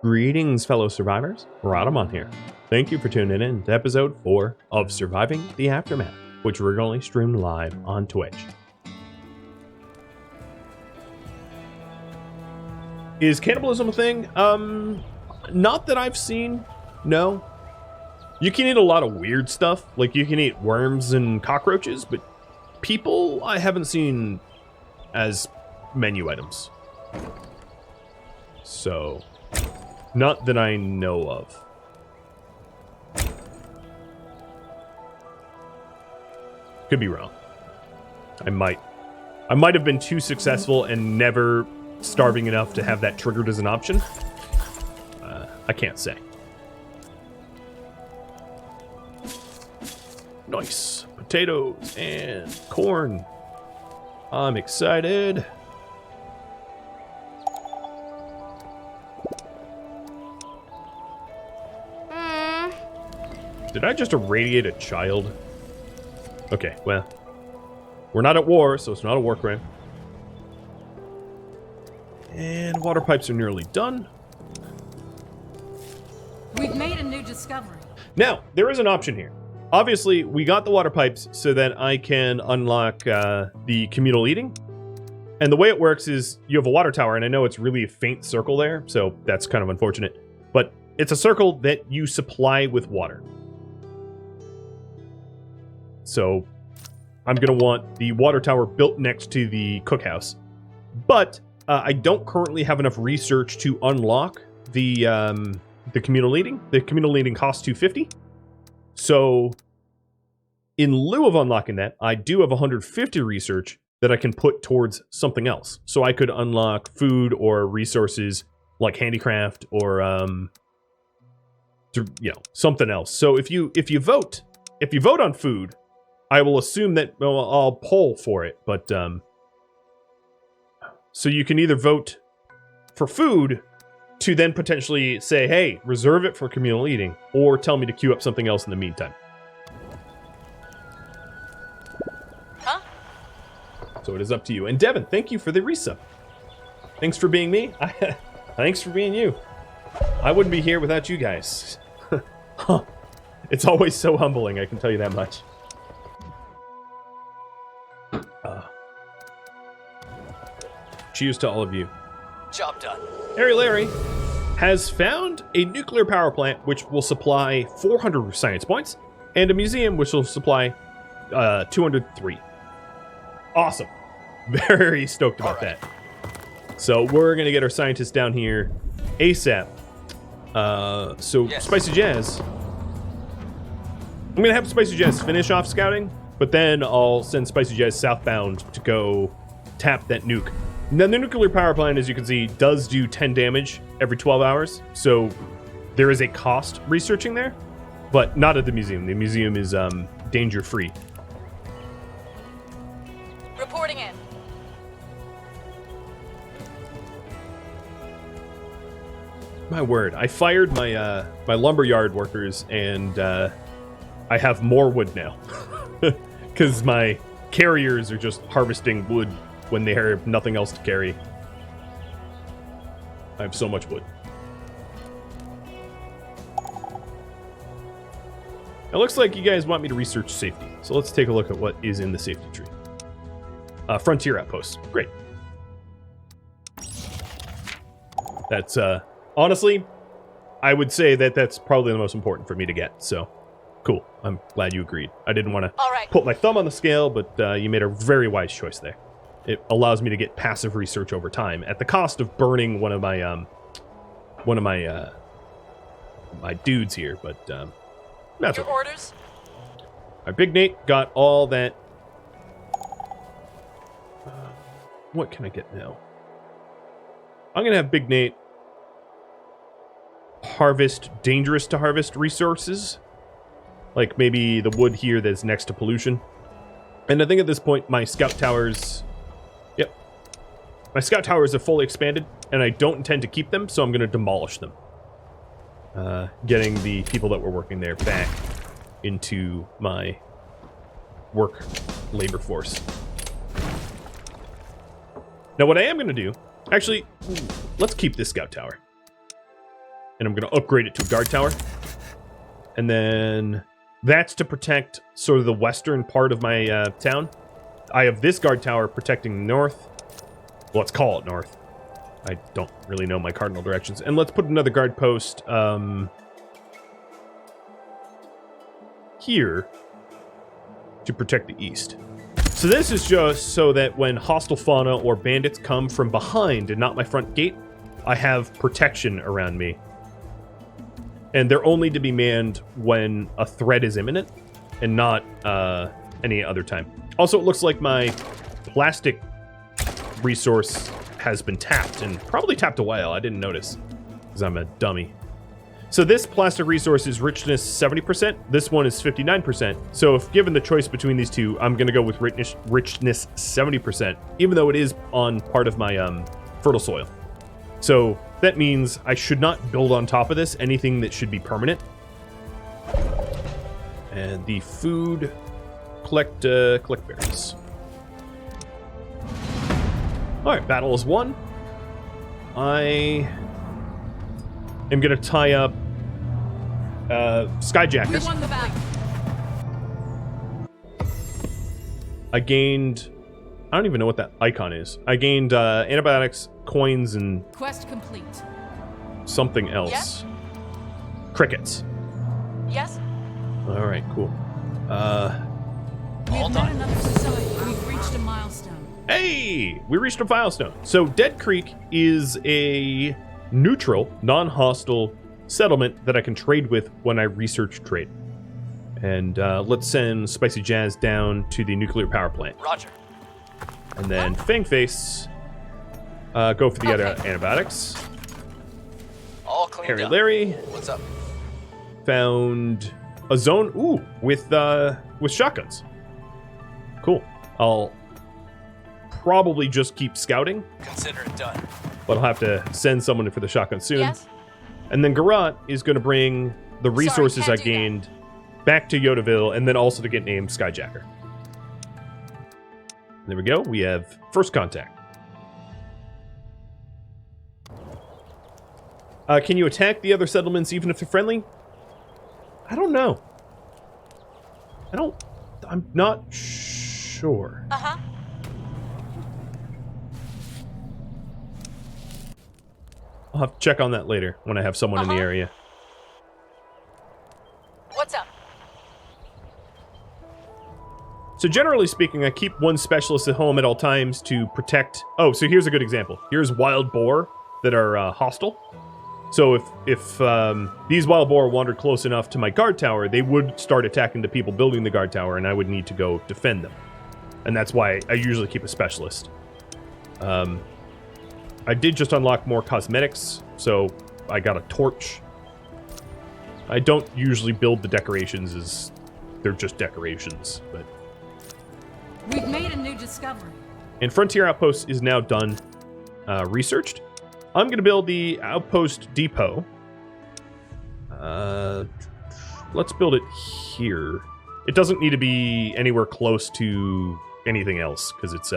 Greetings, fellow survivors. Rhadamant here. Thank you for tuning in to episode 4 of Surviving the Aftermath, which we're going to stream live on Twitch. Is cannibalism a thing? Not that I've seen, no. You can eat a lot of weird stuff, like you can eat worms and cockroaches, but people I haven't seen as menu items. So, not that I know of. Could be wrong. I might have been too successful and never starving enough to have that triggered as an option. I can't say. Nice. Potatoes and corn. I'm excited. Did I just irradiate a child? Okay, well, we're not at war, so it's not a war crime. And water pipes are nearly done. We've made a new discovery. Now, there is an option here. Obviously, we got the water pipes so that I can unlock the communal eating. And the way it works is you have a water tower, and I know it's really a faint circle there, so that's kind of unfortunate. But it's a circle that you supply with water. So I'm going to want the water tower built next to the cookhouse. But I don't currently have enough research to unlock the communal eating. The communal eating costs $250. So in lieu of unlocking that, I do have 150 research that I can put towards something else. So I could unlock food or resources like handicraft or something else. So if you vote on food, I will assume that I'll poll for it, but so you can either vote for food to then potentially say, hey, reserve it for communal eating, or tell me to queue up something else in the meantime. Huh? So it is up to you. And Devin, thank you for the resub. Thanks for being me. Thanks for being you. I wouldn't be here without you guys. Huh. It's always so humbling, I can tell you that much. Cheers to all of you. Job done. Harry Larry has found a nuclear power plant which will supply 400 science points, and a museum which will supply 203. Awesome. Very stoked about that. So we're going to get our scientists down here ASAP. Yes. Spicy Jazz. I'm going to have Spicy Jazz finish off scouting, but then I'll send Spicy Jazz southbound to go tap that nuke. Now, the nuclear power plant, as you can see, does do 10 damage every 12 hours, so there is a cost researching there, but not at the museum. The museum is danger-free. Reporting in. My word, I fired my my lumberyard workers, and I have more wood now, because my carriers are just harvesting wood when they have nothing else to carry. I have so much wood. It looks like you guys want me to research safety, so let's take a look at what is in the safety tree. Frontier Outpost. Great. That's, honestly, I would say that that's probably the most important for me to get, so cool. I'm glad you agreed. I didn't want to put my thumb on the scale, but you made a very wise choice there. It allows me to get passive research over time at the cost of burning one of my my dudes here, but that's your orders. Our Big Nate got all that. What can I get now? I'm gonna have Big Nate harvest dangerous to harvest resources, like maybe the wood here that's next to pollution. And I think at this point my scout towers. My scout towers are fully expanded, and I don't intend to keep them, so I'm going to demolish them. Getting the people that were working there back into my work labor force. Now, what I am going to do... Actually, let's keep this scout tower. and I'm going to upgrade it to a guard tower. And then that's to protect sort of the western part of my town. I have this guard tower protecting north. Well, let's call it north. I don't really know my cardinal directions. And let's put another guard post here to protect the east. So this is just so that when hostile fauna or bandits come from behind and not my front gate, I have protection around me. And they're only to be manned when a threat is imminent and not any other time. Also, it looks like my plastic resource has been tapped, and probably tapped a while. I didn't notice because I'm a dummy. So this plastic resource is richness 70%. This one is 59%. So if given the choice between these two, I'm going to go with richness 70%, even though it is on part of my fertile soil. So that means I should not build on top of this anything that should be permanent. And the food, collect berries. All right, battle is won. I am going to tie up Skyjackers. We won the battle. I gained... I don't even know what that icon is. I gained antibiotics, coins, and Quest complete. something else. Yes? Crickets. Yes? All right, cool. We have met another society. We've reached a milestone. Hey! We reached a milestone. So Dead Creek is a neutral, non-hostile settlement that I can trade with when I research trade. And let's send Spicy Jazz down to the nuclear power plant. Roger. And then Fangface, go for the other antibiotics. All cleaned Harry up. Larry What's up? found a zone, with shotguns. Cool. I'll probably just keep scouting, Consider it done. but I'll have to send someone for the shotgun soon. Yes? And then Garrot is going to bring the resources can't I do that. gained back to Yodaville, and then also to get named Skyjacker. There we go. We have first contact. Can you attack the other settlements even if they're friendly? I don't know. I'm not sure. Uh-huh. I'll have to check on that later when I have someone in the area. What's up? So generally speaking, I keep one specialist at home at all times to protect... Oh, so here's a good example. Here's wild boar that are hostile. So if these wild boar wandered close enough to my guard tower, they would start attacking the people building the guard tower, and I would need to go defend them. And that's why I usually keep a specialist. I did just unlock more cosmetics, so I got a torch. I don't usually build the decorations as they're just decorations, but... We've made a new discovery. And Frontier Outpost is now done, researched. I'm going to build the Outpost Depot. Let's build it here. It doesn't need to be anywhere close to anything else, because it's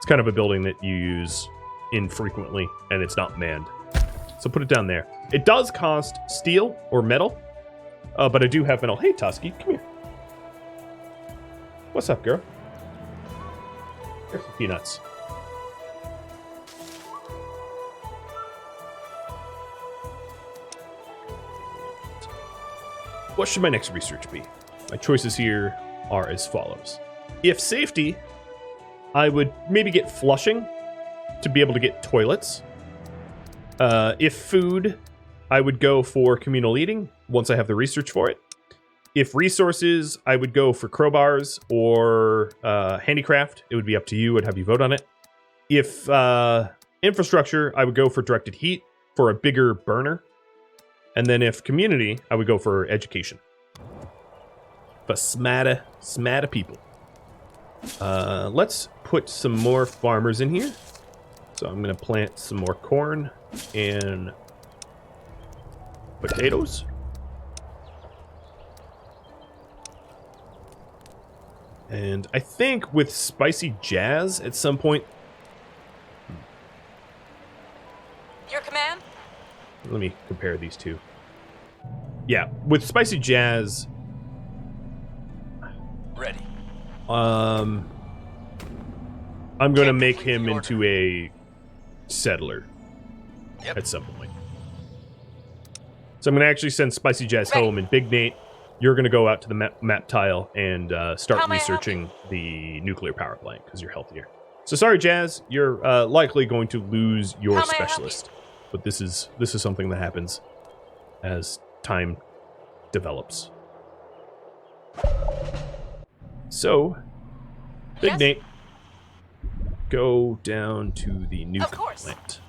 kind of a building that you use infrequently, and it's not manned. So put it down there. It does cost steel or metal, but I do have metal. Hey, Tusky, come here. What's up, girl? Here's some peanuts. What should my next research be? My choices here are as follows. If safety, I would maybe get flushing to be able to get toilets. If food, I would go for communal eating once I have the research for it. If resources, I would go for crowbars or handicraft. It would be up to you. I'd have you vote on it. If infrastructure, I would go for directed heat for a bigger burner. And then if community, I would go for education. For smarter people. Let's put some more farmers in here. So I'm going to plant some more corn and potatoes. And I think with Spicy Jazz at some point... Your command? Let me compare these two. Yeah, with Spicy Jazz, Ready. I'm going to Can't make complete him the into a settler Yep. at some point. So I'm going to actually send Spicy Jazz Ready. home, and Big Nate, you're going to go out to the map tile and start How may I help researching the nuclear power plant because you're healthier. So sorry, Jazz, you're likely going to lose your How may I help specialist, but this is something that happens as time develops. So, Big Yes? Nate, go down to the nuke course. plant.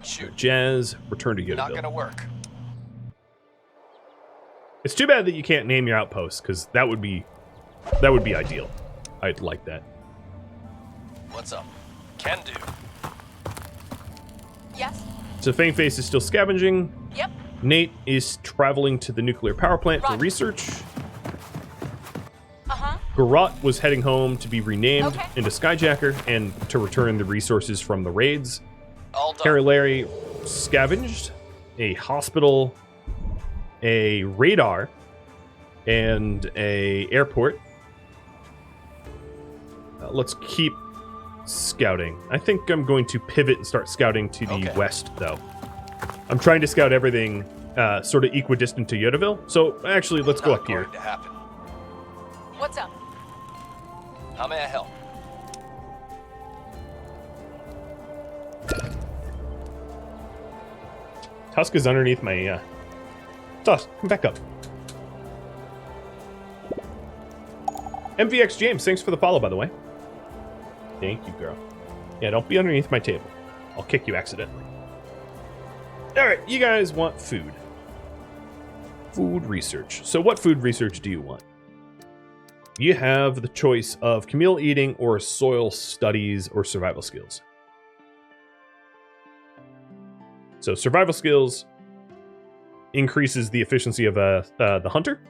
Shoot. Jazz, return to Not Yodaville. gonna work. It's too bad that you can't name your outpost, because that would be ideal. I'd like that. What's up? Can do. Yes. So Fameface is still scavenging. Yep. Nate is traveling to the nuclear power plant for Roger. research. Uh-huh. Garot was heading home to be renamed Okay. into Skyjacker and to return the resources from the raids. All done. Harry Larry scavenged a hospital, a radar, and a airport. Let's keep scouting. I think I'm going to pivot and start scouting to the Okay. west, though. I'm trying to scout everything sort of equidistant to Yodaville. So actually, let's go Not up here. going to happen. What's up? How may I help? Tusk is underneath my... Tusk, come back up. MVX James, thanks for the follow, by the way. Thank you, girl. Yeah, don't be underneath my table. I'll kick you accidentally. Alright, you guys want food. Food research. So what food research do you want? You have the choice of communal eating or soil studies or survival skills. So survival skills increases the efficiency of the hunter.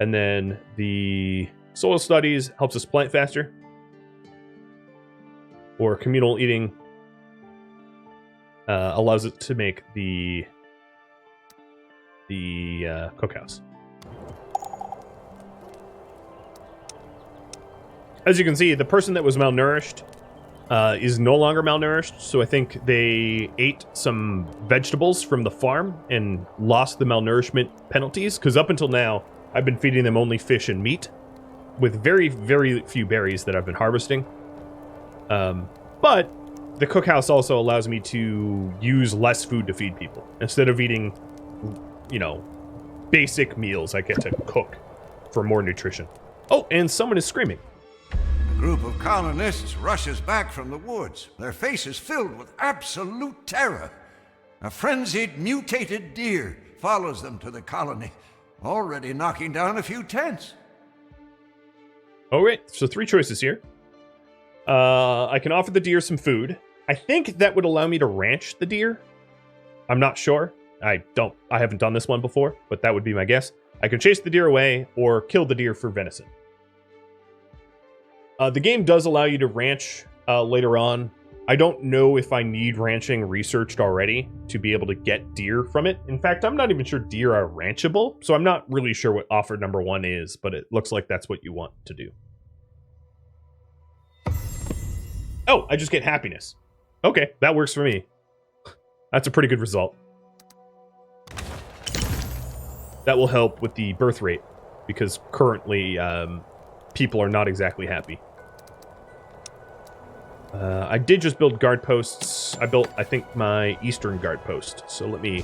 And then the soil studies helps us plant faster. Or communal eating allows it to make the cookhouse. As you can see, the person that was malnourished is no longer malnourished, so I think they ate some vegetables from the farm and lost the malnourishment penalties, because up until now, I've been feeding them only fish and meat, with very, very few berries that I've been harvesting. But the cookhouse also allows me to use less food to feed people. Instead of eating, basic meals, I get to cook for more nutrition. Oh, and someone is screaming. A group of colonists rushes back from the woods, their faces filled with absolute terror. A frenzied, mutated deer follows them to the colony, already knocking down a few tents. All right, so 3 choices here. I can offer the deer some food. I think that would allow me to ranch the deer. I'm not sure. I haven't done this one before, but that would be my guess. I can chase the deer away or kill the deer for venison. The game does allow you to ranch later on. I don't know if I need ranching researched already to be able to get deer from it. In fact, I'm not even sure deer are ranchable, so I'm not really sure what offer number 1 is, but it looks like that's what you want to do. Oh, I just get happiness. Okay, that works for me. That's a pretty good result. That will help with the birth rate, because currently people are not exactly happy. I did just build guard posts. I built, I think, my eastern guard post. So let me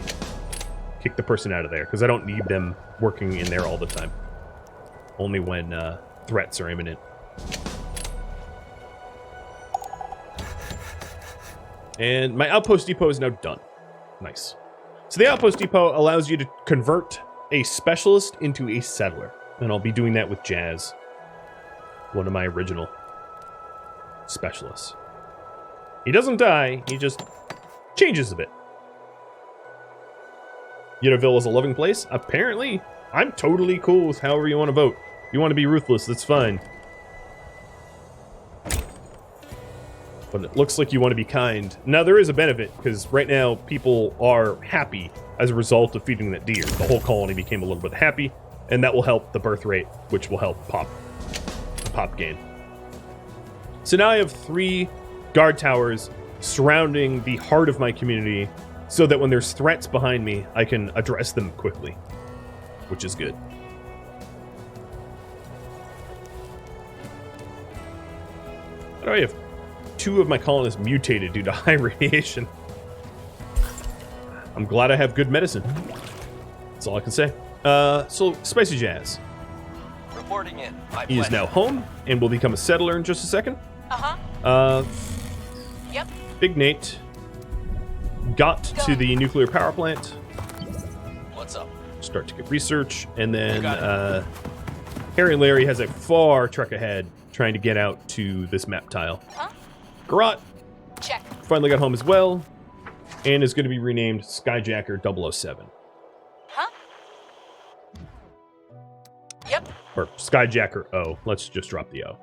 kick the person out of there, because I don't need them working in there all the time. Only when threats are imminent. And my Outpost Depot is now done. Nice. So the Outpost Depot allows you to convert a specialist into a settler. And I'll be doing that with Jazz, one of my original specialists. He doesn't die, he just changes a bit. Yodaville is a loving place. Apparently, I'm totally cool with however you want to vote. If you want to be ruthless, that's fine. but it looks like you want to be kind. Now, there is a benefit, because right now people are happy as a result of feeding that deer. The whole colony became a little bit happy, and that will help the birth rate, which will help pop gain. So now I have 3 guard towers surrounding the heart of my community, so that when there's threats behind me, I can address them quickly, which is good. I have 2 of my colonists mutated due to high radiation. I'm glad I have good medicine. That's all I can say. So, Spicy Jazz. Reporting in. He is now home and will become a settler in just a second. Yep. Big Nate got to the nuclear power plant. What's up? Start to get research, and then Harry and Larry has a far trek ahead trying to get out to this map tile. Garrot Check. finally got home as well, and is going to be renamed Skyjacker 007. Yep. Or Skyjacker O. Let's just drop the O.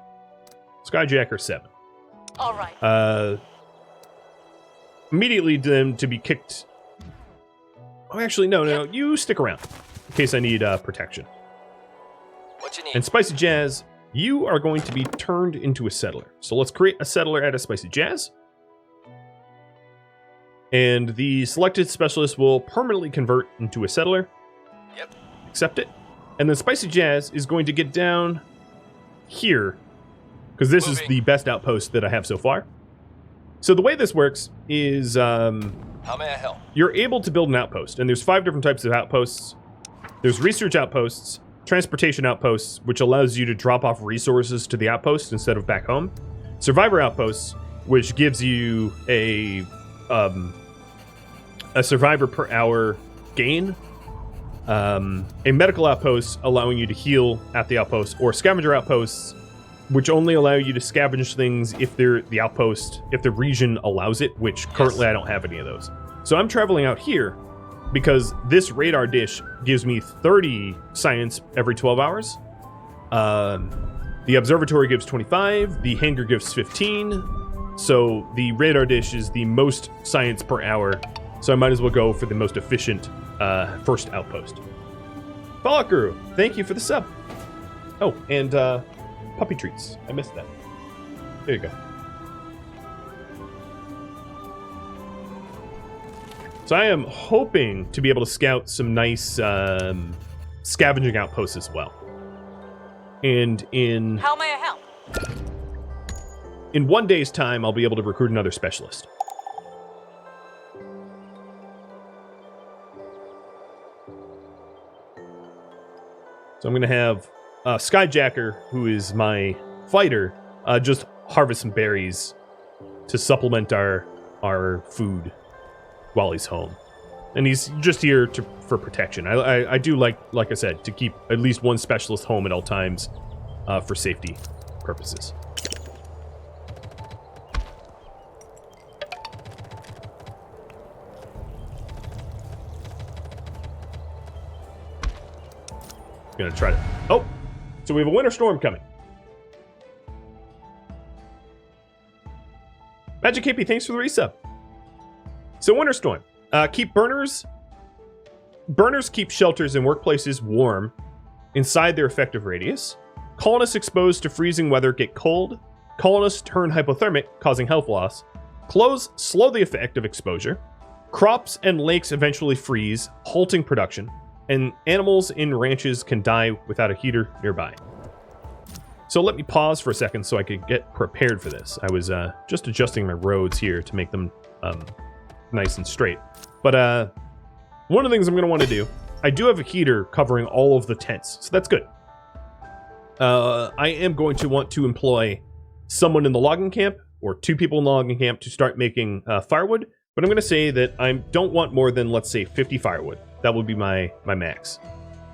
Skyjacker 7. All right. Immediately then to be kicked. Oh, actually, no. You stick around in case I need protection. What you need? And Spicy Jazz, you are going to be turned into a settler. So let's create a settler at a Spicy Jazz. And the selected specialist will permanently convert into a settler. Yep. Accept it. And then Spicy Jazz is going to get down here, because this is the best outpost that I have so far. So the way this works is how may I help? you're able to build an outpost, and there's 5 different types of outposts. There's research outposts, transportation outposts, which allows you to drop off resources to the outpost instead of back home. Survivor outposts, which gives you a survivor per hour gain. A medical outpost allowing you to heal at the outpost, or scavenger outposts, which only allow you to scavenge things if they're if the region allows it, which currently I don't have any of those. So I'm traveling out here because this radar dish gives me 30 science every 12 hours. The observatory gives 25, the hangar gives 15, so the radar dish is the most science per hour, so I might as well go for the most efficient first outpost. Fallout Guru, thank you for the sub. Oh, and puppy treats. I missed that. There you go. So I am hoping to be able to scout some nice scavenging outposts as well. And in How may I help? in 1 day's time, I'll be able to recruit another specialist. So I'm going to have Skyjacker, who is my fighter, just harvest some berries to supplement our food while he's home. And he's just here for protection. I do like I said, to keep at least one specialist home at all times for safety purposes. Gonna try to... Oh! So we have a winter storm coming. Magic KP, thanks for the resub. So winter storm. Keep burners keep shelters and workplaces warm inside their effective radius. Colonists exposed to freezing weather get cold. Colonists turn hypothermic, causing health loss. Clothes slow the effect of exposure. Crops and lakes eventually freeze, halting production. And animals in ranches can die without a heater nearby. So let me pause for a second so I could get prepared for this. I was just adjusting my roads here to make them nice and straight. But one of the things I'm going to want to do, I do have a heater covering all of the tents, so that's good. I am going to want to employ someone in the logging camp, or 2 people in the logging camp, to start making firewood. But I'm going to say that I don't want more than, let's say, 50 firewood. That would be my max.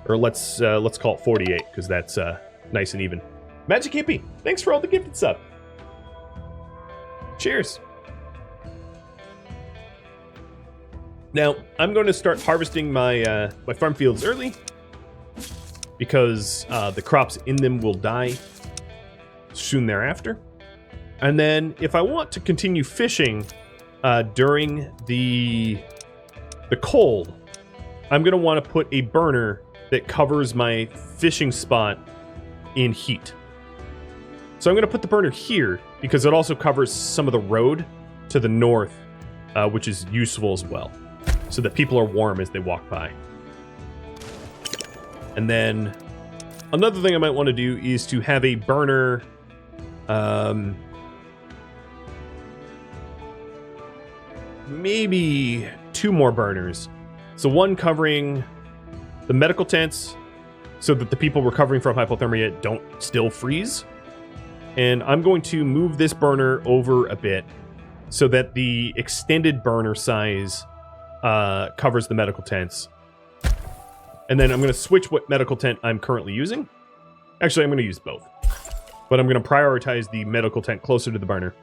Or let's call it 48, because that's nice and even. Magic Hippie, thanks for all the gifted sub. Cheers. Now, I'm going to start harvesting my my farm fields early, because the crops in them will die soon thereafter. And then if I want to continue fishing during the cold, I'm going to want to put a burner that covers my fishing spot in heat. So I'm going to put the burner here because it also covers some of the road to the north, which is useful as well, so that people are warm as they walk by. And then another thing I might want to do is to have a burner, maybe 2 more burners. So one covering the medical tents so that the people recovering from hypothermia don't still freeze. And I'm going to move this burner over a bit so that the extended burner size covers the medical tents. And then I'm going to switch what medical tent I'm currently using. Actually, I'm going to use both. But I'm going to prioritize the medical tent closer to the burner.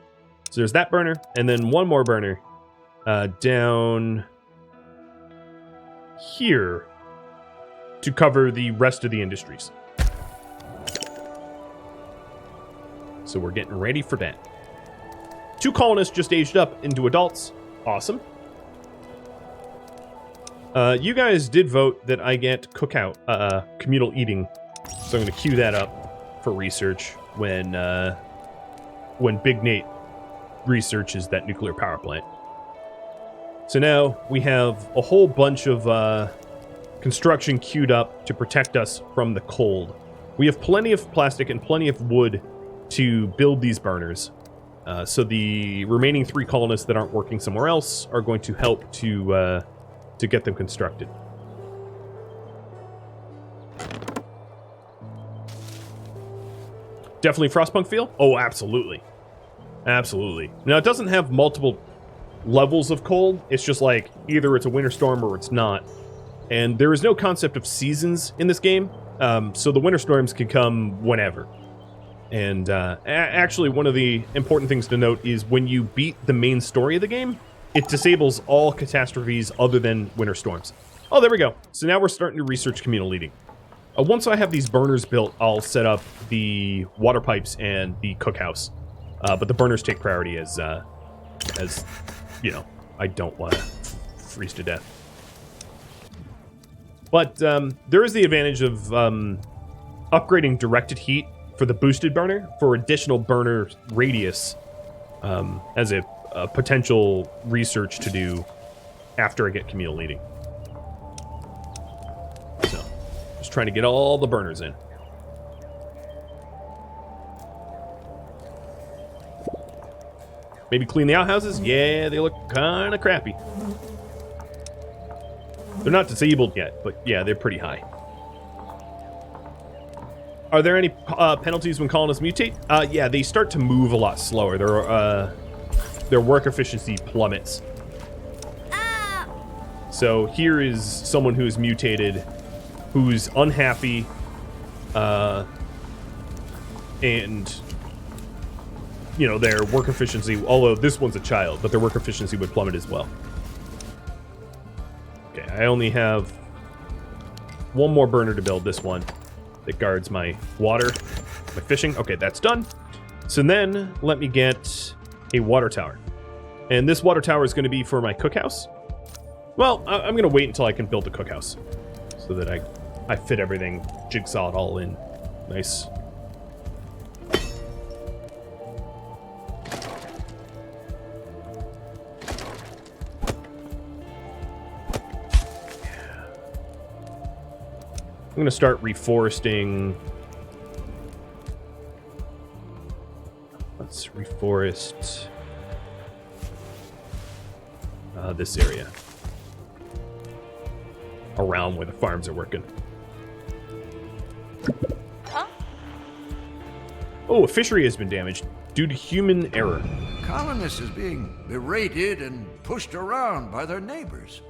So there's that burner, and then one more burner down here to cover the rest of the industries. So we're getting ready for that. 2 colonists just aged up into adults. Awesome. You guys did vote that I get cookout, communal eating. So I'm going to queue that up for research when Big Nate researches that nuclear power plant. So now we have a whole bunch of construction queued up to protect us from the cold. We have plenty of plastic and plenty of wood to build these burners. So the remaining 3 colonists that aren't working somewhere else are going to help to get them constructed. Definitely Frostpunk feel? Oh, absolutely. Absolutely. Now, it doesn't have multiple levels of cold. It's just like either it's a winter storm or it's not. And there is no concept of seasons in this game, so the winter storms can come whenever. And actually, one of the important things to note is when you beat the main story of the game, it disables all catastrophes other than winter storms. Oh, there we go. So now we're starting to research communal eating. Once I have these burners built, I'll set up the water pipes and the cookhouse. But the burners take priority as you know, I don't want to freeze to death. But there is the advantage of upgrading directed heat for the boosted burner for additional burner radius as a potential research to do after I get communal eating. So, just trying to get all the burners in. Maybe clean the outhouses? Yeah, they look kind of crappy. They're not disabled yet, but yeah, they're pretty high. Are there any penalties when colonists mutate? Yeah, they start to move a lot slower. Their work efficiency plummets. So here is someone who is mutated, who's unhappy, and you know, their work efficiency, although this one's a child, but their work efficiency would plummet as well. Okay, I only have one more burner to build, this one, that guards my water, my fishing. Okay, that's done. So then, let me get a water tower. And this water tower is going to be for my cookhouse. Well, I'm going to wait until I can build the cookhouse, so that I fit everything, jigsaw it all in. Nice. I'm going to start reforesting. Let's reforest this area around where the farms are working. Huh? Oh, a fishery has been damaged due to human error. Colonists is being berated and pushed around by their neighbors.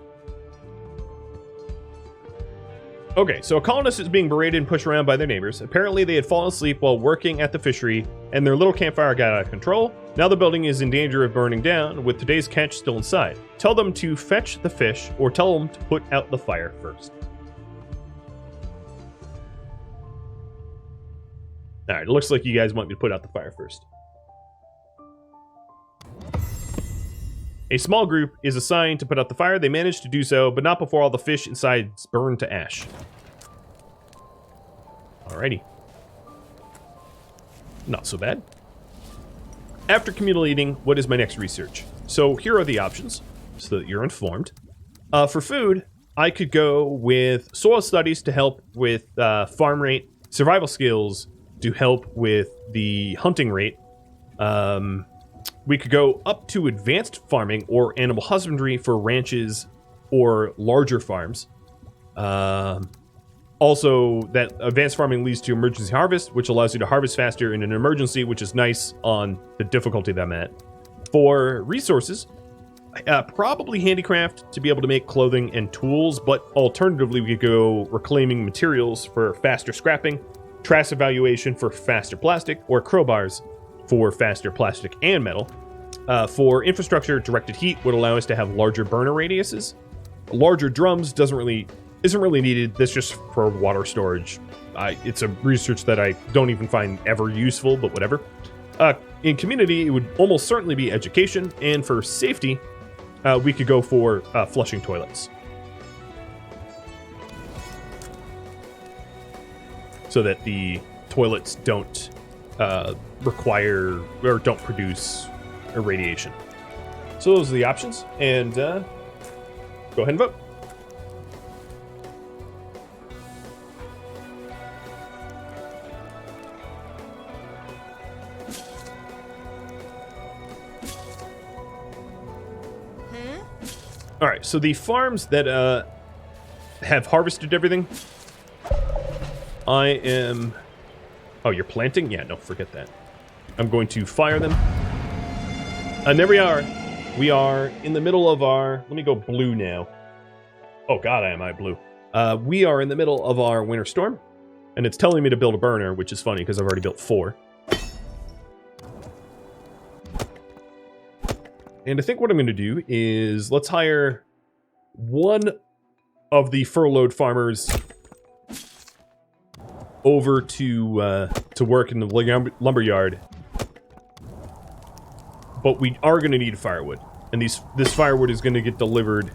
Okay, so a colonist is being berated and pushed around by their neighbors. Apparently they had fallen asleep while working at the fishery, and their little campfire got out of control. Now the building is in danger of burning down, with today's catch still inside. Tell them to fetch the fish, or tell them to put out the fire first. Alright, it looks like you guys want me to put out the fire first. A small group is assigned to put out the fire. They manage to do so, but not before all the fish inside burn to ash. Alrighty. Not so bad. After communal eating, what is my next research? So here are the options, so that you're informed. For food, I could go with soil studies to help with farm rate, survival skills to help with the hunting rate. We could go up to advanced farming or animal husbandry for ranches or larger farms. Also, that advanced farming leads to emergency harvest, which allows you to harvest faster in an emergency, which is nice on the difficulty that I'm at. For resources, probably handicraft to be able to make clothing and tools, but alternatively, we could go reclaiming materials for faster scrapping, trash evaluation for faster plastic, or crowbars for faster plastic and metal. For infrastructure, directed heat would allow us to have larger burner radiuses. Larger drums isn't really needed. That's just for water storage. It's a research that I don't even find ever useful, but whatever. In community, it would almost certainly be education, and for safety, we could go for flushing toilets. So that the toilets don't require or don't produce irradiation. So those are the options, and go ahead and vote. All right, so the farms that have harvested everything, I am... Oh, you're planting? Yeah, no, forget that. I'm going to fire them. And there we are. We are in the middle of our... Let me go blue now. Oh, God, am I blue. We are in the middle of our winter storm, and it's telling me to build a burner, which is funny because I've already built 4. And I think what I'm going to do is let's hire one of the furloughed farmers over to work in the lumberyard. But we are going to need firewood, and this firewood is going to get delivered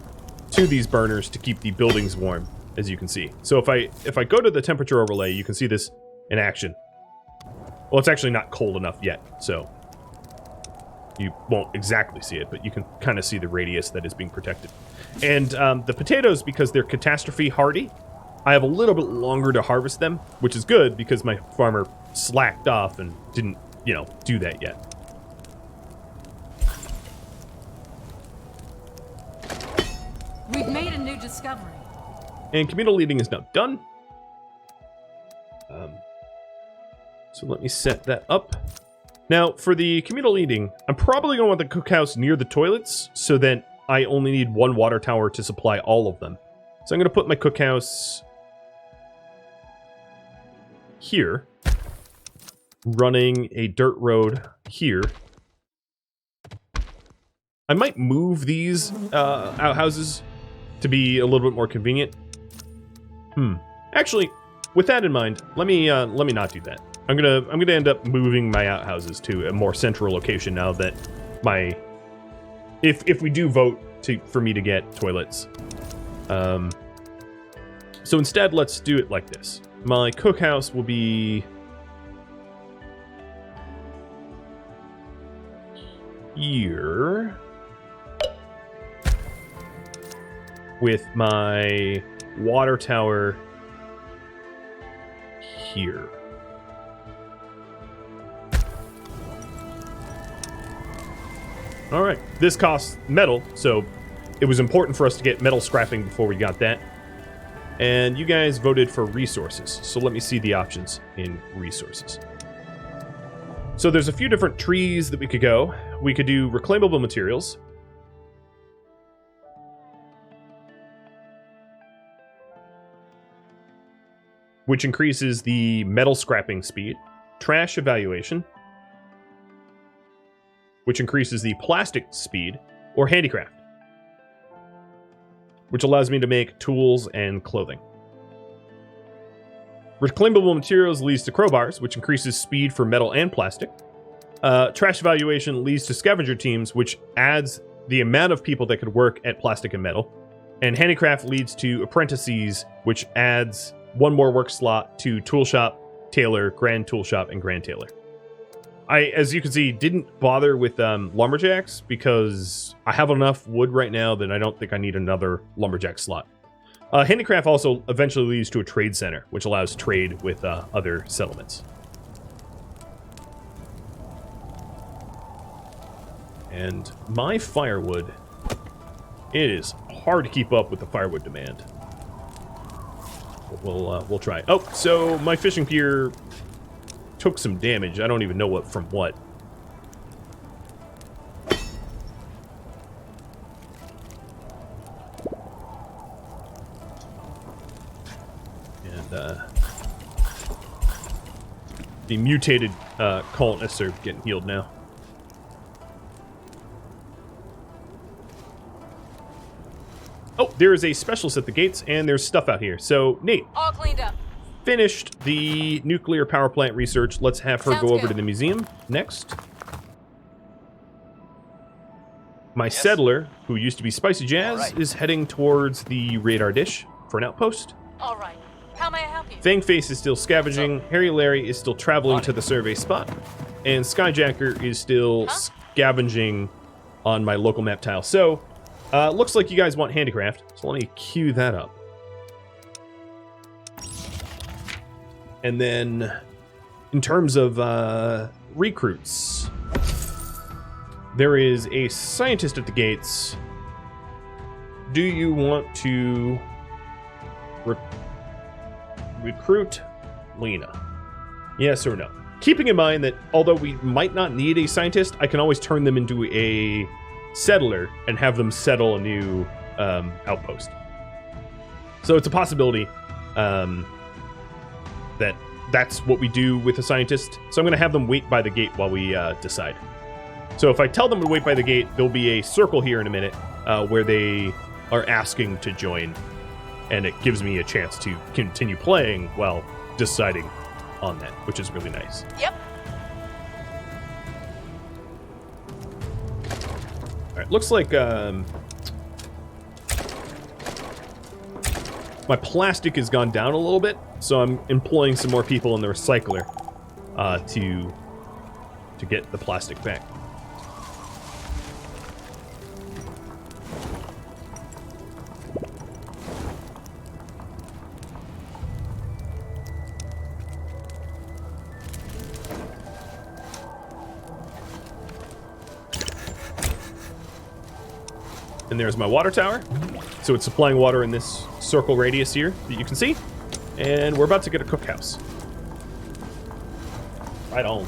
to these burners to keep the buildings warm, as you can see. So if I go to the temperature overlay, you can see this in action. Well, it's actually not cold enough yet, so you won't exactly see it, but you can kind of see the radius that is being protected. And the potatoes, because they're catastrophe hardy, I have a little bit longer to harvest them, which is good because my farmer slacked off and didn't, do that yet. We've made a new discovery. And communal eating is now done. So let me set that up. Now, for the communal eating, I'm probably going to want the cookhouse near the toilets so that I only need one water tower to supply all of them. So I'm going to put my cookhouse here, running a dirt road here. I might move these outhouses to be a little bit more convenient. Actually, with that in mind, let me not do that. I'm gonna end up moving my outhouses to a more central location now that if we do vote for me to get toilets. So instead, let's do it like this. My cookhouse will be here with my water tower here. All right, this costs metal, so it was important for us to get metal scrapping before we got that. And you guys voted for resources, so let me see the options in resources. So there's a few different trees that we could go. We could do reclaimable materials. Which increases the metal scrapping speed. Trash evaluation, which increases the plastic speed, or handicraft, which allows me to make tools and clothing. Reclaimable materials leads to crowbars, which increases speed for metal and plastic. Trash evaluation leads to scavenger teams, which adds the amount of people that could work at plastic and metal. And handicraft leads to apprentices, which adds one more work slot to tool shop, tailor, grand tool shop, and grand tailor. I, as you can see, didn't bother with lumberjacks because I have enough wood right now that I don't think I need another lumberjack slot. Handicraft also eventually leads to a trade center, which allows trade with other settlements. And my firewood, it is hard to keep up with the firewood demand. But we'll try. Oh, so my fishing pier took some damage. I don't even know what from what. And the mutated colonists are getting healed now. Oh, there is a specialist at the gates, and there's stuff out here. So, Nate. All cleaned up. Finished the nuclear power plant research. Let's have her go over to the museum next. My settler, who used to be Spicy Jazz, is heading towards the radar dish for an outpost. All right. How may I help you? Fangface is still scavenging. Harry Larry is still traveling to the survey spot. And Skyjacker is still scavenging on my local map tile. So, looks like you guys want handicraft. So let me queue that up. And then, in terms of recruits, there is a scientist at the gates. Do you want to recruit Lena? Yes or no? Keeping in mind that although we might not need a scientist, I can always turn them into a settler and have them settle a new outpost. So it's a possibility that's what we do with a scientist. So I'm going to have them wait by the gate while we decide. So if I tell them to wait by the gate, there'll be a circle here in a minute where they are asking to join, and it gives me a chance to continue playing while deciding on that, which is really nice. Yep. All right, looks like my plastic has gone down a little bit, so I'm employing some more people in the recycler to get the plastic back. And there's my water tower. So it's supplying water in this circle radius here that you can see. And we're about to get a cookhouse. Right on.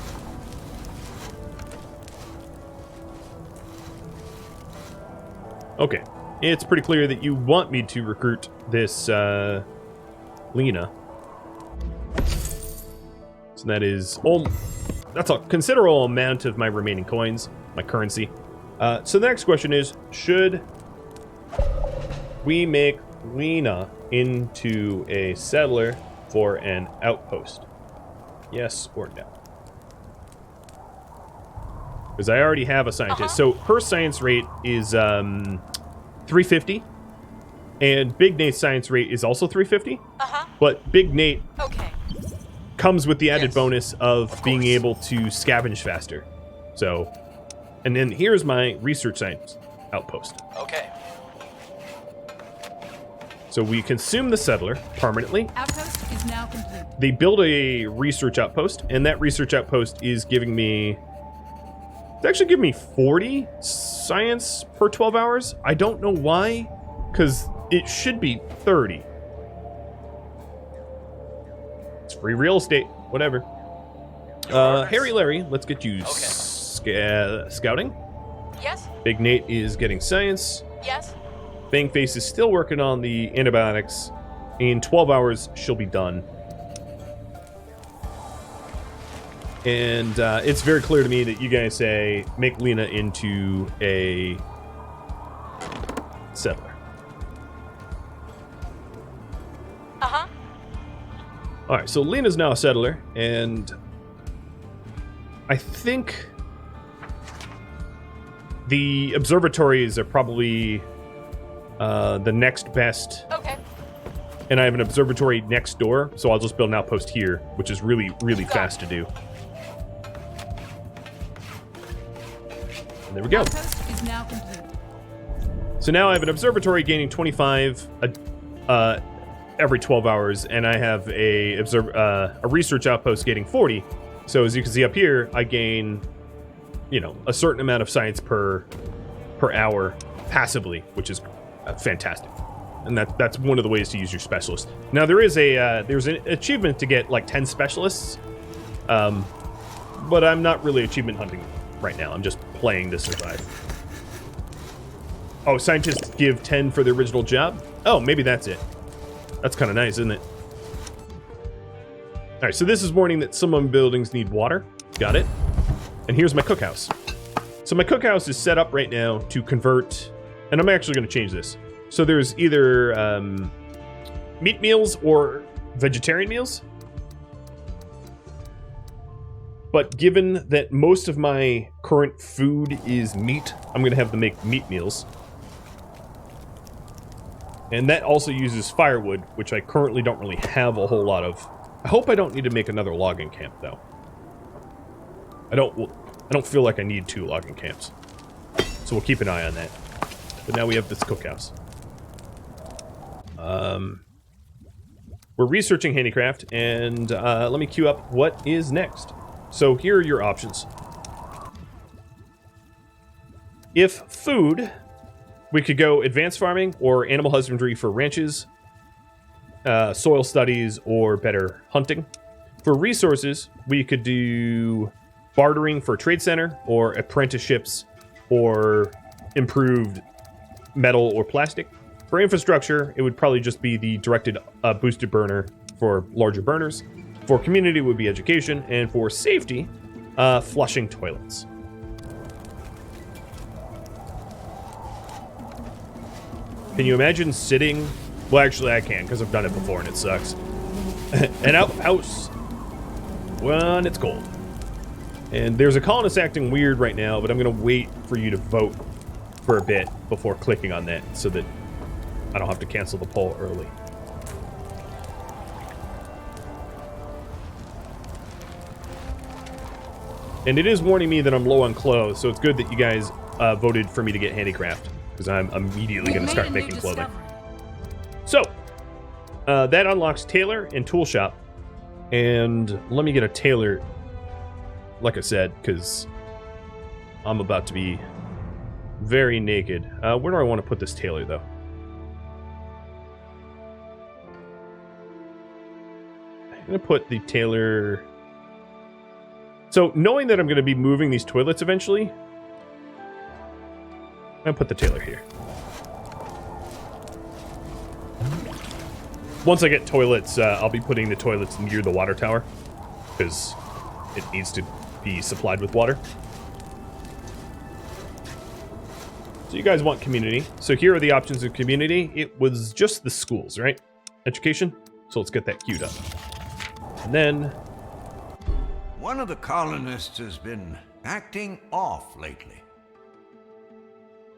Okay. It's pretty clear that you want me to recruit this Lena. So that is that's a considerable amount of my remaining coins, my currency. So the next question is, should we make Lena into a settler for an outpost? Yes or no? Because I already have a scientist. So her science rate is 350. And Big Nate's science rate is also 350. But Big Nate comes with the added bonus of being able to scavenge faster. So, and then here's my research science outpost. Okay. So we consume the settler permanently. Outpost is now complete. They build a research outpost, and that research outpost is giving me... It's actually giving me 40 science per 12 hours. I don't know why, because it should be 30. It's free real estate, whatever. Harry Larry, let's get you scouting. Yes. Big Nate is getting science. Yes. Fangface is still working on the antibiotics. In 12 hours, she'll be done. And it's very clear to me that you guys say, make Lena into a settler. Alright, so Lena's now a settler, and I think The observatories are probably the next best. Okay. And I have an observatory next door, so I'll just build an outpost here, which is really, really fast to do. And there we go. Outpost is now complete. So now I have an observatory gaining 25 every 12 hours, and I have a research outpost gaining 40. So as you can see up here, I gain, you know, a certain amount of science per hour passively, which is fantastic. And that's one of the ways to use your specialist. Now there is there's an achievement to get like 10 specialists, but I'm not really achievement hunting right now. I'm just playing to survive. Oh, scientists give 10 for the original job? Oh, maybe that's it. That's kind of nice, isn't it? All right, so this is warning that some buildings need water. Got it. And here's my cookhouse. So my cookhouse is set up right now to convert, and I'm actually going to change this. So there's either meat meals or vegetarian meals. But given that most of my current food is meat, I'm going to have them make meat meals. And that also uses firewood, which I currently don't really have a whole lot of. I hope I don't need to make another logging camp, though. I don't feel like I need 2 logging camps. So we'll keep an eye on that. But now we have this cookhouse. We're researching handicraft, and let me queue up what is next. So here are your options. If food, we could go advanced farming or animal husbandry for ranches, soil studies, or better hunting. For resources, we could do bartering for trade center, or apprenticeships, or improved metal or plastic. For infrastructure, it would probably just be the directed boosted burner for larger burners. For community, it would be education. And for safety, flushing toilets. Can you imagine sitting... Well, actually, I can, because I've done it before, and it sucks. An outhouse when it's cold. And there's a colonist acting weird right now, but I'm going to wait for you to vote for a bit before clicking on that, so that I don't have to cancel the poll early. And it is warning me that I'm low on clothes, so it's good that you guys voted for me to get handicraft, because I'm immediately going to start making clothing. So, that unlocks tailor and tool shop. And let me get a tailor, like I said, because I'm about to be very naked. Where do I want to put this tailor, though? I'm going to put the tailor... So, knowing that I'm going to be moving these toilets eventually, I'm going to put the tailor here. Once I get toilets, I'll be putting the toilets near the water tower, because it needs to be supplied with water. So you guys want community. So here are the options of community. It was just the schools, right? Education. So let's get that queued up. And then... One of the colonists has been acting off lately.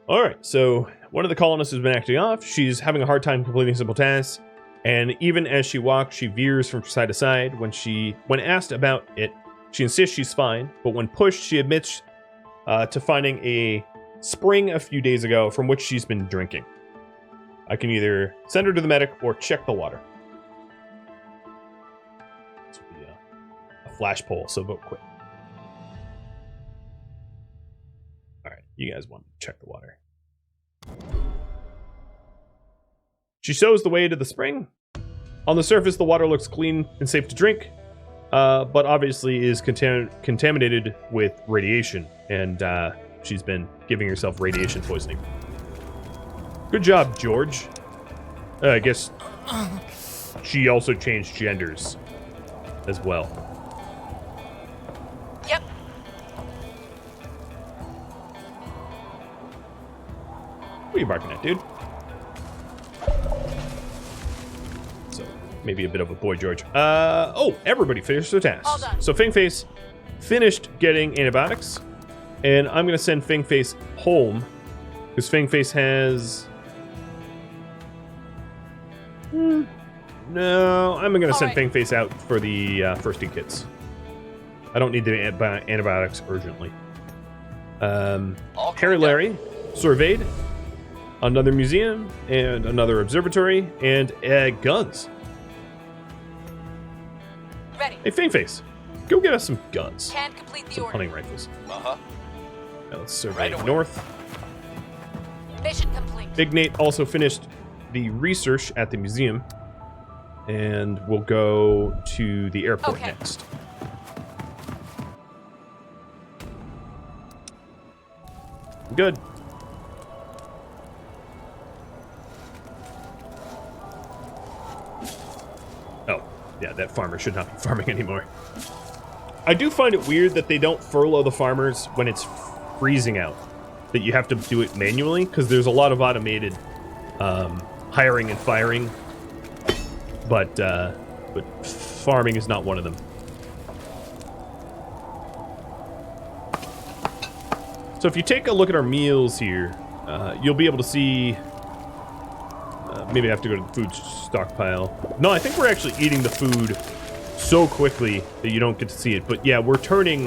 All right, so one of the colonists has been acting off. She's having a hard time completing simple tasks. And even as she walks, she veers from side to side. When asked about it, she insists she's fine. But when pushed, she admits to finding a spring a few days ago from which she's been drinking. I can either send her to the medic or check the water. This will be a flash poll, so vote quick. All right, you guys want to check the water. She shows the way to the spring. On the surface, the water looks clean and safe to drink, but obviously is contaminated with radiation, and she's been giving herself radiation poisoning. Good job, George. I guess she also changed genders as well. Yep. What are you barking at, dude? Maybe a bit of a boy, George. Oh, everybody finished their tasks. All done. So Fangface finished getting antibiotics. And I'm going to send Fangface home. Because Fangface has... No, I'm going to send Fangface out for the first aid kits. I don't need the antibiotics urgently. Harry Larry surveyed another museum and another observatory and guns. Ready. Hey, Fangface, go get us some guns. Can't complete the Some order. hunting rifles. Uh-huh. Now let's survey Right away. north. Mission complete. Big Nate also finished the research at the museum. And we'll go to the airport next. Good. Oh, yeah, that farmer should not be farming anymore. I do find it weird that they don't furlough the farmers when it's freezing out. That you have to do it manually, because there's a lot of automated hiring and firing. But farming is not one of them. So if you take a look at our meals here, you'll be able to see... maybe I have to go to the food stockpile. No, I think we're actually eating the food so quickly that you don't get to see it. But yeah, we're turning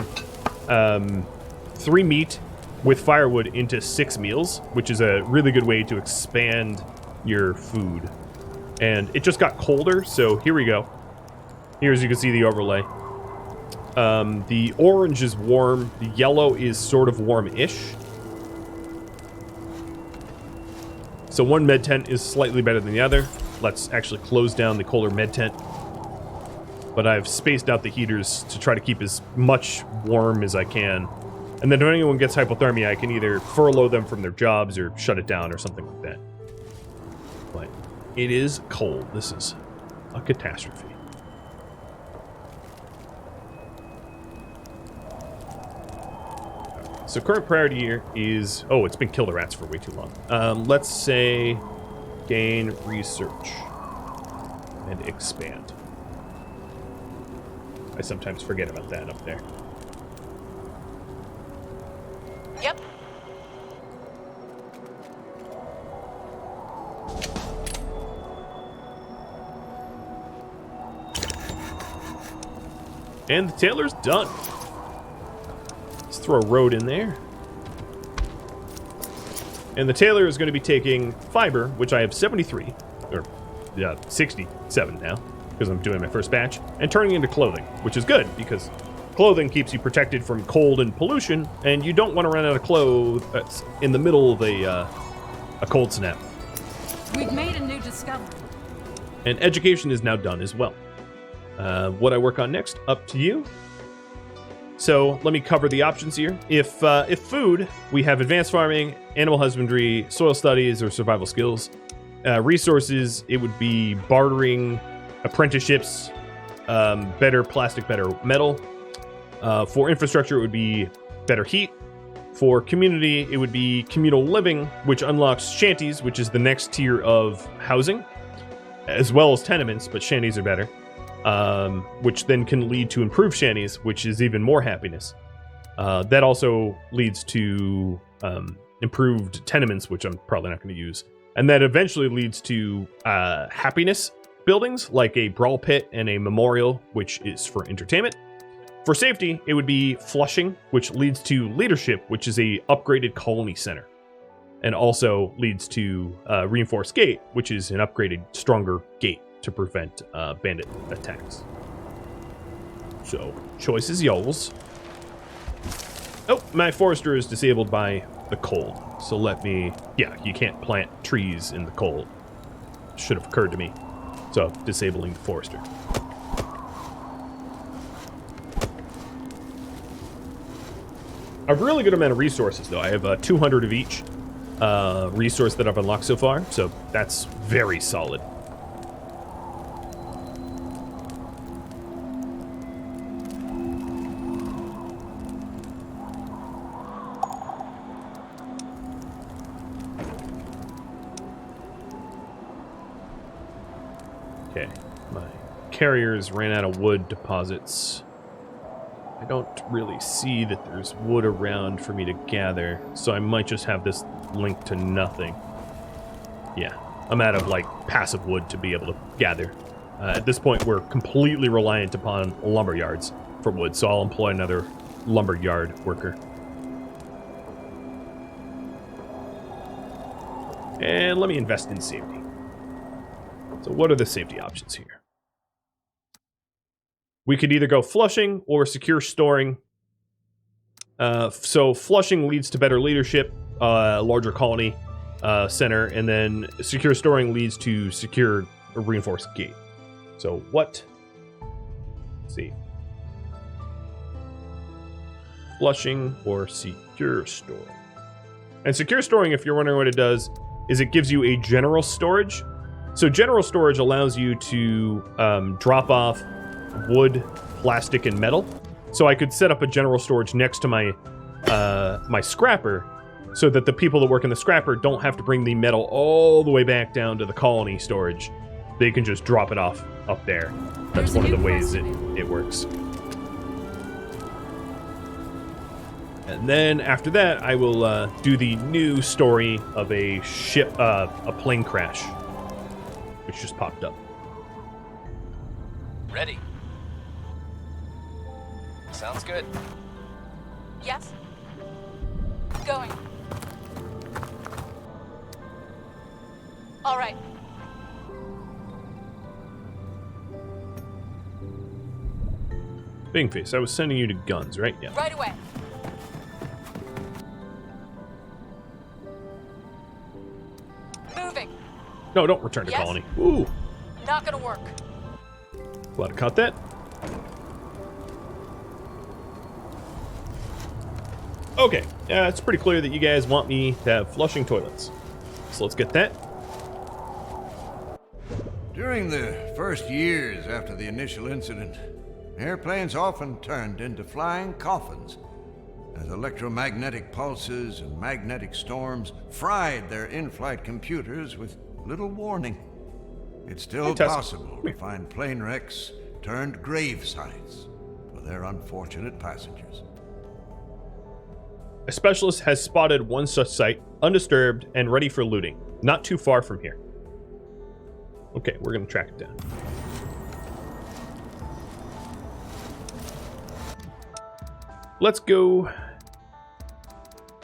3 meat with firewood into 6 meals, which is a really good way to expand your food. And it just got colder, so here we go. Here, as you can see, the overlay. The orange is warm. The yellow is sort of warm-ish. So one med tent is slightly better than the other. Let's actually close down the colder med tent. But I've spaced out the heaters to try to keep as much warm as I can. And then if anyone gets hypothermia, I can either furlough them from their jobs or shut it down or something like that. But it is cold. This is a catastrophe. So current priority here is... Oh, it's been kill the rats for way too long. Let's say gain research and expand. I sometimes forget about that up there. Yep. And the tailor's done. Let's throw a road in there. And the tailor is going to be taking fiber, which I have 73, or 67 now, because I'm doing my first batch, and turning into clothing, which is good, because clothing keeps you protected from cold and pollution, and you don't want to run out of clothes in the middle of a cold snap. We've made a new discovery. And education is now done as well. What I work on next, up to you. So let me cover the options here. If food, we have advanced farming, animal husbandry, soil studies, or survival skills. Resources, it would be bartering, apprenticeships, better plastic, better metal. For infrastructure, it would be better heat. For community, it would be communal living, which unlocks shanties, which is the next tier of housing, as well as tenements, but shanties are better. Which then can lead to improved shanties, which is even more happiness. That also leads to improved tenements, which I'm probably not going to use. And that eventually leads to happiness buildings, like a brawl pit and a memorial, which is for entertainment. For safety, it would be flushing, which leads to leadership, which is a upgraded colony center. And also leads to reinforced gate, which is an upgraded, stronger gate to prevent bandit attacks. So, choice is yours. Oh, my forester is disabled by the cold. So let me... Yeah, you can't plant trees in the cold. Should have occurred to me. So, disabling the forester. A really good amount of resources, though. I have 200 of each resource that I've unlocked so far. So, that's very solid. Okay, my carriers ran out of wood deposits. I don't really see that there's wood around for me to gather, so I might just have this linked to nothing. Yeah, I'm out of, like, passive wood to be able to gather. At this point, we're completely reliant upon lumber yards for wood, so I'll employ another lumber yard worker. And let me invest in safety. So what are the safety options here? We could either go flushing or secure storing. So flushing leads to better leadership, larger colony center, and then secure storing leads to secure a reinforced gate. So what? Let's see. Flushing or secure storing. And secure storing, if you're wondering what it does, is it gives you a general storage. So general storage allows you to drop off wood, plastic, and metal. So I could set up a general storage next to my my scrapper, so that the people that work in the scrapper don't have to bring the metal all the way back down to the colony storage. They can just drop it off up there. That's one of the ways it works. And then after that, I will do the new story of a ship, a plane crash, which just popped up. Ready. Sounds good. Yes. Going. All right. Bingface, I was sending you to guns, right? Yeah. Right away. Moving. No, don't return to Yes. colony. Ooh. Not gonna work. Glad to cut that. Okay, it's pretty clear that you guys want me to have flushing toilets. So let's get that. During the first years after the initial incident, airplanes often turned into flying coffins as electromagnetic pulses and magnetic storms fried their in-flight computers with little warning. It's still Hey, Tess. possible to find plane wrecks turned grave sites for their unfortunate passengers. A specialist has spotted one such site, undisturbed and ready for looting, not too far from here. Okay, we're gonna track it down. Let's go.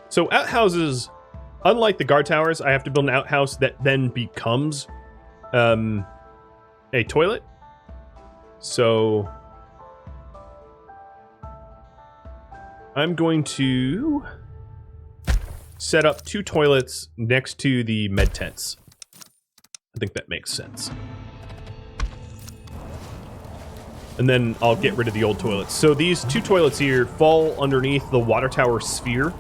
So outhouses, unlike the guard towers, I have to build an outhouse that then becomes a toilet. So I'm going to set up 2 toilets next to the med tents. I think that makes sense. And then I'll get rid of the old toilets. So these 2 toilets here fall underneath the water tower sphere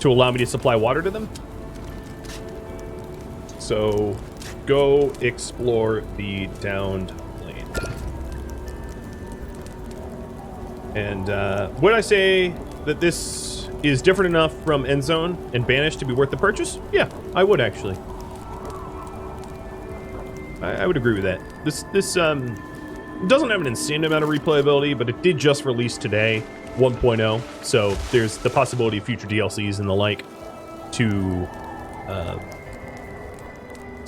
to allow me to supply water to them. So go explore the downed plane. And would I say that this is different enough from End Zone and Banished to be worth the purchase? Yeah, I would actually. I would agree with that. This doesn't have an insane amount of replayability, but it did just release today, 1.0. So there's the possibility of future DLCs and the like to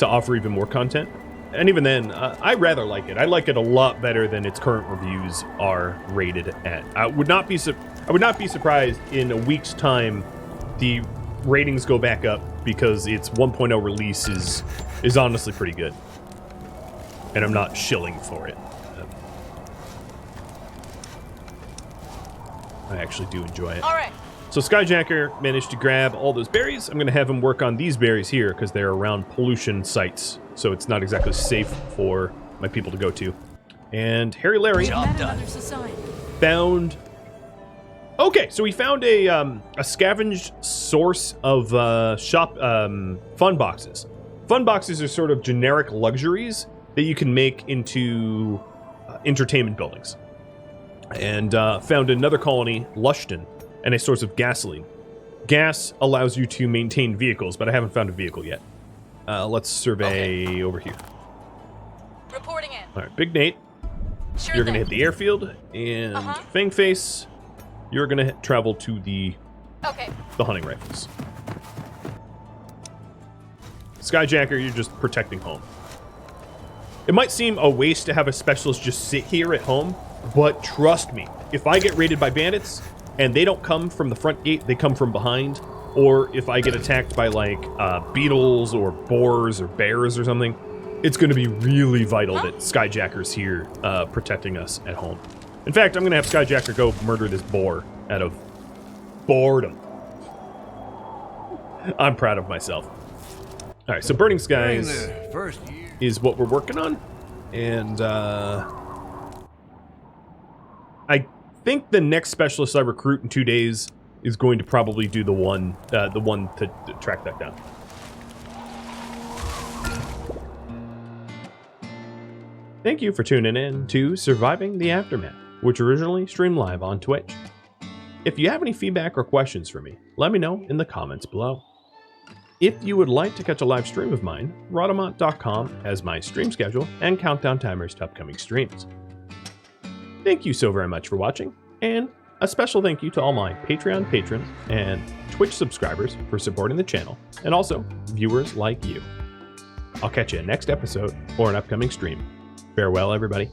offer even more content. And even then, I rather like it. I like it a lot better than its current reviews are rated at. I would not be surprised in a week's time the ratings go back up because its 1.0 release is honestly pretty good. And I'm not shilling for it. I actually do enjoy it. All right. So Skyjacker managed to grab all those berries. I'm going to have him work on these berries here because they're around pollution sites. So it's not exactly safe for my people to go to. And Harry Larry Job Met done. another society. found... Okay, so we found a scavenged source of fun boxes. Fun boxes are sort of generic luxuries that you can make into entertainment buildings. And found another colony, Lushton, and a source of gasoline. Gas allows you to maintain vehicles, but I haven't found a vehicle yet. Let's survey over here. Reporting in. All right, Big Nate, Sure you're going to thing. hit the airfield, and Fangface, you're going to travel to the Okay. hunting rifles. Skyjacker, you're just protecting home. It might seem a waste to have a specialist just sit here at home, but trust me, if I get raided by bandits and they don't come from the front gate, they come from behind, or if I get attacked by like beetles or boars or bears or something, it's going to be really vital that Skyjacker's here protecting us at home. In fact, I'm going to have Skyjacker go murder this boar out of boredom. I'm proud of myself. All right, so Burning Skies is what we're working on, and I think the next specialist I recruit in 2 days is going to probably do the one to track that down. Thank you for tuning in to Surviving the Aftermath, which originally streamed live on Twitch. If you have any feedback or questions for me, let me know in the comments below. If you would like to catch a live stream of mine, Rhadamant.com has my stream schedule and countdown timers to upcoming streams. Thank you so very much for watching, and a special thank you to all my Patreon patrons and Twitch subscribers for supporting the channel, and also viewers like you. I'll catch you in next episode or an upcoming stream. Farewell, everybody.